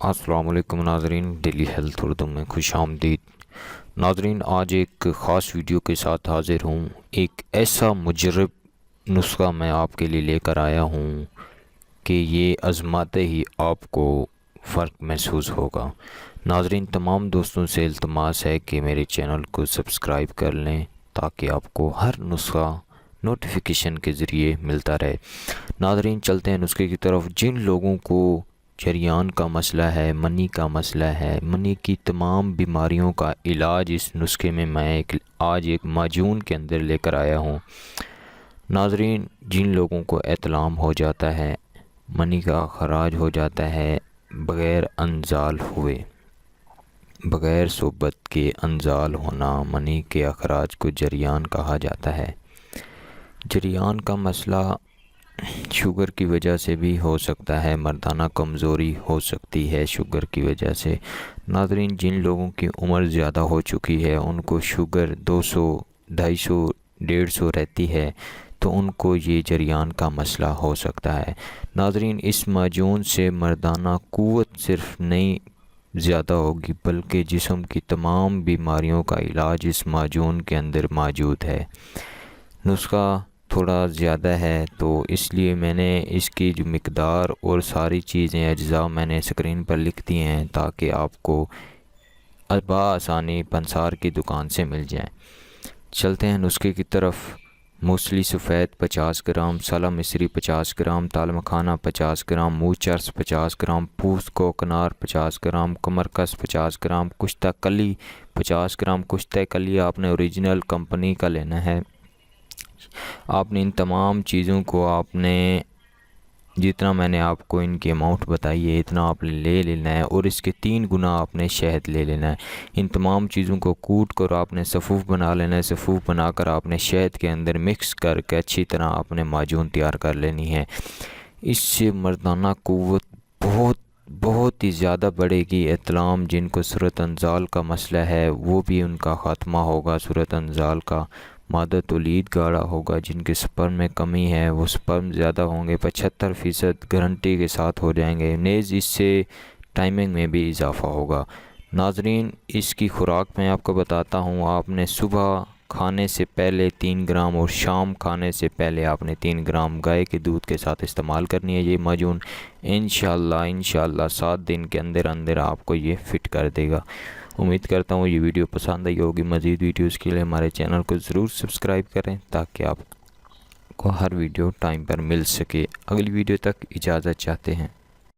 السلام علیکم ناظرین، ڈیلی ہیلتھ اردو میں خوش آمدید۔ ناظرین، آج ایک خاص ویڈیو کے ساتھ حاضر ہوں۔ ایک ایسا مجرب نسخہ میں آپ کے لیے لے کر آیا ہوں کہ یہ آزماتے ہی آپ کو فرق محسوس ہوگا۔ ناظرین، تمام دوستوں سے التماس ہے کہ میرے چینل کو سبسکرائب کر لیں تاکہ آپ کو ہر نسخہ نوٹیفیکیشن کے ذریعے ملتا رہے۔ ناظرین، چلتے ہیں نسخے کی طرف۔ جن لوگوں کو جریان کا مسئلہ ہے، منی کا مسئلہ ہے، منی کی تمام بیماریوں کا علاج اس نسخے میں آج ایک معجون کے اندر لے کر آیا ہوں۔ ناظرین، جن لوگوں کو احتلام ہو جاتا ہے، منی کا خراج ہو جاتا ہے، بغیر انزال ہوئے، بغیر صحبت کے انزال ہونا، منی کے اخراج کو جریان کہا جاتا ہے۔ جریان کا مسئلہ شوگر کی وجہ سے بھی ہو سکتا ہے، مردانہ کمزوری ہو سکتی ہے شوگر کی وجہ سے۔ ناظرین، جن لوگوں کی عمر زیادہ ہو چکی ہے، ان کو شوگر 200، 250، 150 رہتی ہے، تو ان کو یہ جریان کا مسئلہ ہو سکتا ہے۔ ناظرین، اس معجون سے مردانہ قوت صرف نہیں زیادہ ہوگی بلکہ جسم کی تمام بیماریوں کا علاج اس معجون کے اندر موجود ہے۔ نسخہ تھوڑا زیادہ ہے تو اس لیے میں نے اس کی جو مقدار اور ساری چیزیں اجزاء میں نے اسکرین پر لکھ دی ہیں تاکہ آپ کو بآسانی پنسار کی دکان سے مل جائیں۔ چلتے ہیں نسخے کی طرف۔ موسلی سفید 50 گرام، سالہ مصری 50 گرام، تال مکھانا 50 گرام، منہ چرس 50 گرام، پوست کوکنار 50 گرام، کمرکس 50 گرام، کشتہ کلی 50 گرام۔ کشتہ کلی آپ نے اوریجنل کمپنی کا لینا ہے۔ آپ نے ان تمام چیزوں کو جتنا میں نے آپ کو ان کی اماؤنٹ بتائی ہے اتنا آپ نے لے لینا ہے، اور اس کے 3 گنا آپ نے شہد لے لینا ہے۔ ان تمام چیزوں کو کوٹ کر آپ نے صفوف بنا لینا ہے۔ صفوف بنا کر آپ نے شہد کے اندر مکس کر کے اچھی طرح آپ نے معجون تیار کر لینی ہے۔ اس سے مردانہ قوت بہت ہی زیادہ بڑھے گی۔ احتلام جن کو صورت انزال کا مسئلہ ہے وہ بھی ان کا خاتمہ ہوگا۔ صورت انزال کا مادہ تولید گاڑا ہوگا۔ جن کے سپرم میں کمی ہے وہ سپرم زیادہ ہوں گے، 75% گارنٹی کے ساتھ ہو جائیں گے۔ نیز اس سے ٹائمنگ میں بھی اضافہ ہوگا۔ ناظرین، اس کی خوراک میں آپ کو بتاتا ہوں۔ آپ نے صبح کھانے سے پہلے 3 گرام اور شام کھانے سے پہلے آپ نے 3 گرام گائے کے دودھ کے ساتھ استعمال کرنی ہے یہ معجون۔ انشاءاللہ 7 دن کے اندر آپ کو یہ فٹ کر دے گا۔ امید کرتا ہوں یہ ویڈیو پسند آئی ہوگی۔ مزید ویڈیوز کے لیے ہمارے چینل کو ضرور سبسکرائب کریں تاکہ آپ کو ہر ویڈیو ٹائم پر مل سکے۔ اگلی ویڈیو تک اجازت چاہتے ہیں۔